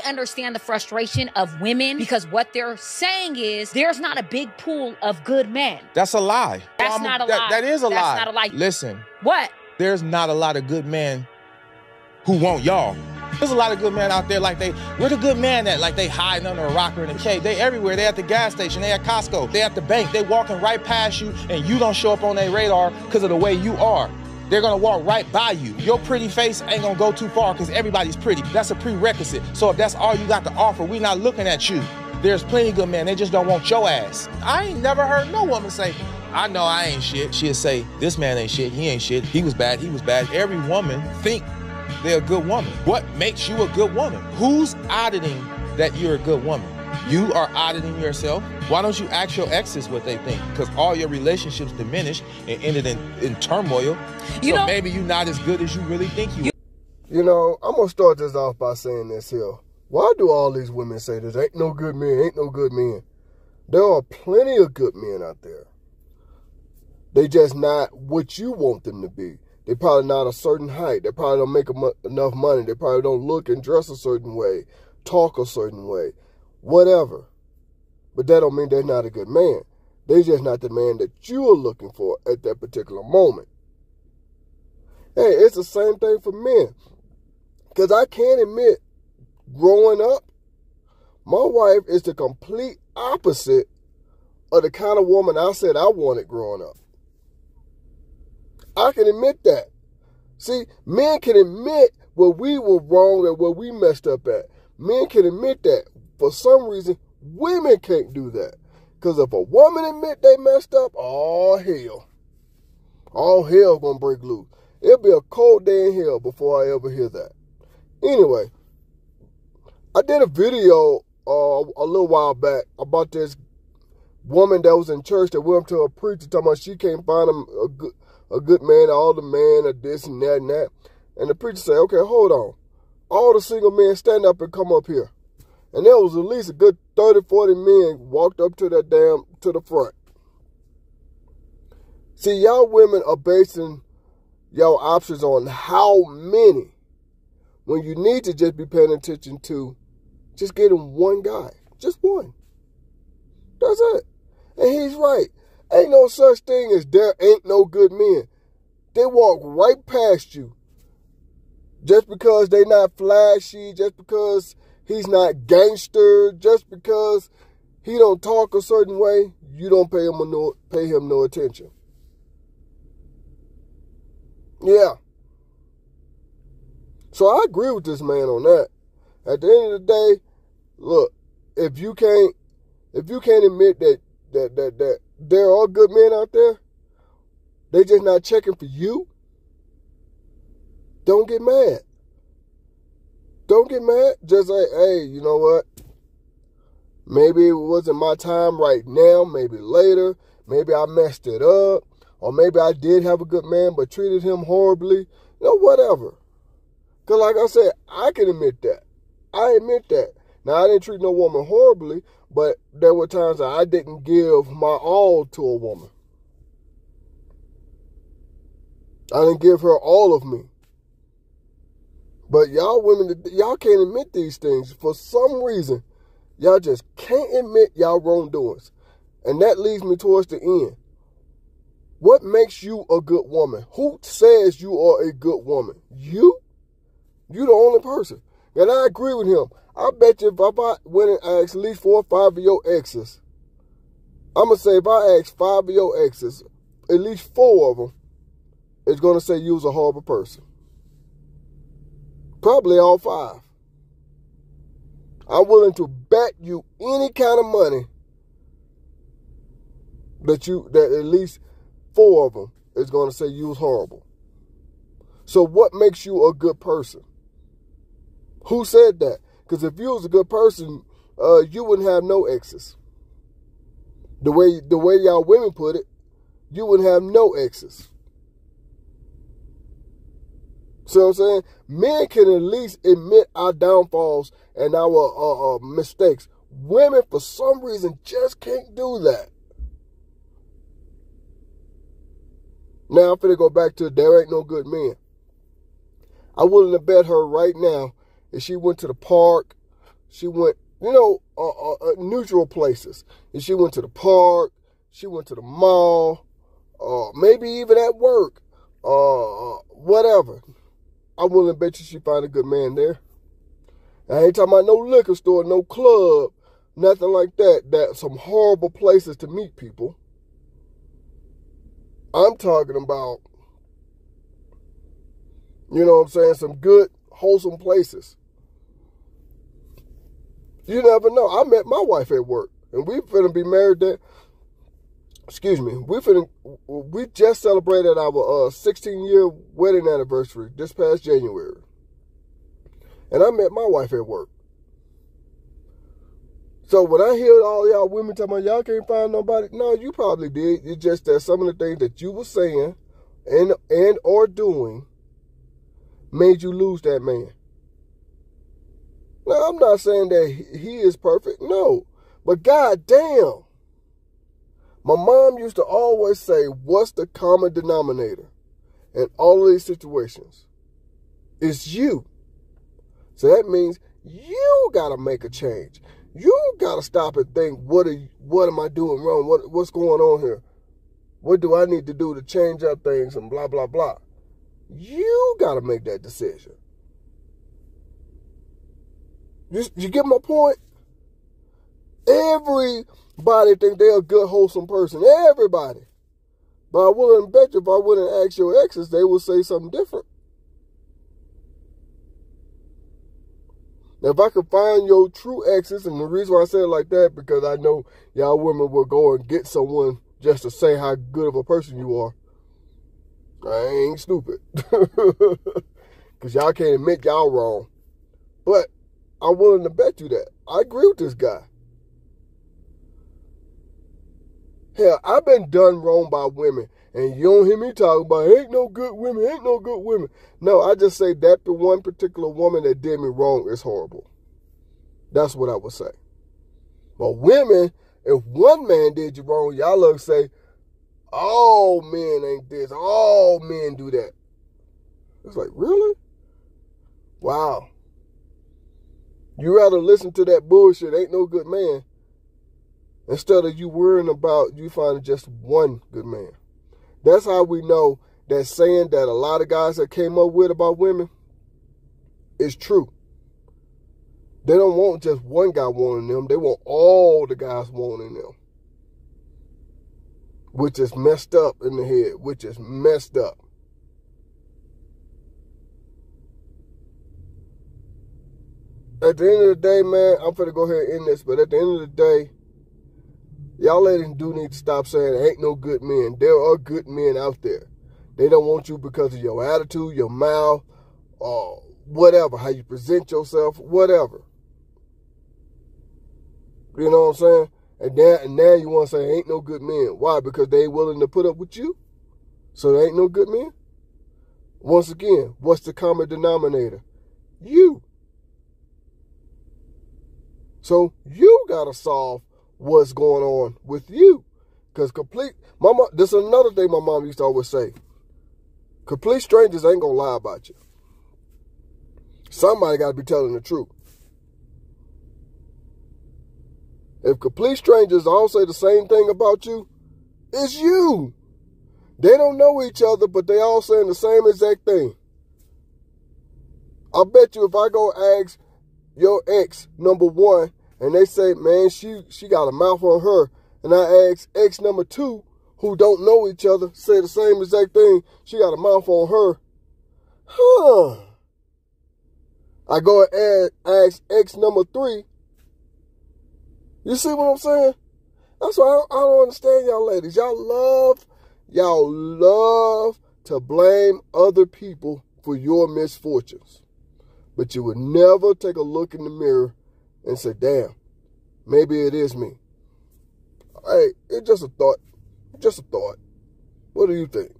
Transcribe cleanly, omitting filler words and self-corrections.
understand the frustration of women because what they're saying is there's not a big pool of good men. That's a lie. That's not a lie. That is a lie. That's not a lie. Listen. What? There's not a lot of good men who want y'all. There's a lot of good men out there like where the good man at? Like they hiding under a rock or in a cave. They everywhere. They at the gas station. They at Costco. They at the bank. They walking right past you and you don't show up on their radar because of the way you are. They're gonna walk right by you. Your pretty face ain't gonna go too far because everybody's pretty. That's a prerequisite. So if that's all you got to offer, we not looking at you. There's plenty of good men. They just don't want your ass. I ain't never heard no woman say, I know I ain't shit. She'll say, this man ain't shit. He ain't shit. He was bad. He was bad. Every woman think they're a good woman. What makes you a good woman? Who's auditing that you're a good woman? You are auditing yourself. Why don't you ask your exes what they think? Because all your relationships diminished and ended in turmoil. So maybe you're not as good as you really think you are. You know, I'm going to start this off by saying this here. Why do all these women say this? Ain't no good men, ain't no good men. There are plenty of good men out there. They just not what you want them to be. They probably not a certain height. They probably don't make enough money. They probably don't look and dress a certain way, talk a certain way, whatever. But that don't mean they're not a good man. They're just not the man that you are looking for at that particular moment. Hey, it's the same thing for men. Because I can't admit, growing up, my wife is the complete opposite of the kind of woman I said I wanted growing up. I can admit that. See, men can admit where we were wrong and where we messed up at. Men can admit that. For some reason, women can't do that. Because if a woman admit they messed up, all hell gonna break loose. It'll be a cold day in hell before I ever hear that. Anyway, I did a video a little while back about this woman that was in church that went up to a preacher talking about she can't find a good man, all the men are this and that and that. And the preacher said, okay, hold on. All the single men stand up and come up here. And there was at least a good 30, 40 men walked up to the front. See, y'all women are basing y'all options on how many, when you need to just be paying attention to just getting one guy. Just one. That's it. And he's right. Ain't no such thing as there ain't no good men. They walk right past you. Just because they not flashy, just because he's not gangster, just because he don't talk a certain way, you don't pay him no attention. Yeah. So I agree with this man on that. At the end of the day, look, if you can't admit that there are good men out there, they just not checking for you, don't get mad. Don't get mad. Just say, hey, you know what? Maybe it wasn't my time right now. Maybe later. Maybe I messed it up. Or maybe I did have a good man but treated him horribly. You know, whatever. Because like I said, I can admit that. I admit that. Now, I didn't treat no woman horribly, but there were times that I didn't give my all to a woman. I didn't give her all of me. But y'all women, y'all can't admit these things. For some reason, y'all just can't admit y'all wrongdoings. And that leads me towards the end. What makes you a good woman? Who says you are a good woman? You? You the only person. And I agree with him. I bet you if I went and asked at least 4 or 5 of your exes, I'm going to say if I ask 5 of your exes, at least 4 of them is going to say you was a horrible person. Probably all 5. I'm willing to bet you any kind of money that at least 4 of them is going to say you was horrible. So what makes you a good person? Who said that? Because if you was a good person, you wouldn't have no exes. The way y'all women put it, you wouldn't have no exes. See what I'm saying? Men can at least admit our downfalls and our mistakes. Women, for some reason, just can't do that. Now, I'm finna go back to there ain't no good men. I'm willing to bet her right now if she went to the park She went, neutral places. And she went to the park. She went to the mall. Maybe even at work. Whatever. I'm willing to bet you she find a good man there. I ain't talking about no liquor store, no club, nothing like that. That's some horrible places to meet people. I'm talking about, you know what I'm saying, some good, wholesome places. You never know. I met my wife at work, and we finna be married there. Excuse me. We just celebrated our 16-year wedding anniversary this past January. And I met my wife at work. So when I hear all y'all women talking about y'all can't find nobody, no, you probably did. It's just that some of the things that you were saying and or doing made you lose that man. Now, I'm not saying that he is perfect. No. But goddamn. My mom used to always say, what's the common denominator in all of these situations? It's you. So that means you got to make a change. You got to stop and think, what am I doing wrong? What's going on here? What do I need to do to change up things and blah, blah, blah. You got to make that decision. You get my point? Everybody think they're a good, wholesome person. Everybody. But I wouldn't bet you if I wouldn't ask your exes, they would say something different. Now, if I could find your true exes, and the reason why I say it like that, because I know y'all women will go and get someone just to say how good of a person you are. I ain't stupid. Because y'all can't admit y'all wrong. But I'm willing to bet you that. I agree with this guy. Hell, I've been done wrong by women. And you don't hear me talking about, ain't no good women, ain't no good women. No, I just say that the one particular woman that did me wrong is horrible. That's what I would say. But women, if one man did you wrong, y'all look say, all men ain't this, all men do that. It's like, really? Wow. You rather listen to that bullshit, ain't no good man, instead of you worrying about you finding just one good man. That's how we know that saying that a lot of guys that came up with about women is true. They don't want just one guy wanting them. They want all the guys wanting them. Which is messed up in the head. Which is messed up. At the end of the day, man, I'm finna go ahead and end this, but at the end of the day, y'all ladies do need to stop saying there ain't no good men. There are good men out there. They don't want you because of your attitude, your mouth, whatever, how you present yourself, whatever. You know what I'm saying? And now you want to say ain't no good men. Why? Because they ain't willing to put up with you? So there ain't no good men? Once again, what's the common denominator? You. So you got to solve what's going on with you. Because this is another thing my mom used to always say. Complete strangers ain't going to lie about you. Somebody got to be telling the truth. If complete strangers all say the same thing about you, it's you. They don't know each other, but they all saying the same exact thing. I bet you if I go ask your ex, number one, and they say, man, she got a mouth on her, and I ask ex number two, who don't know each other, say the same exact thing, she got a mouth on her. I go and ask ex number three. You see what I'm saying? That's why I don't understand y'all ladies. Y'all love to blame other people for your misfortunes. But you would never take a look in the mirror and say, damn, maybe it is me. Hey, it's just a thought. Just a thought. What do you think?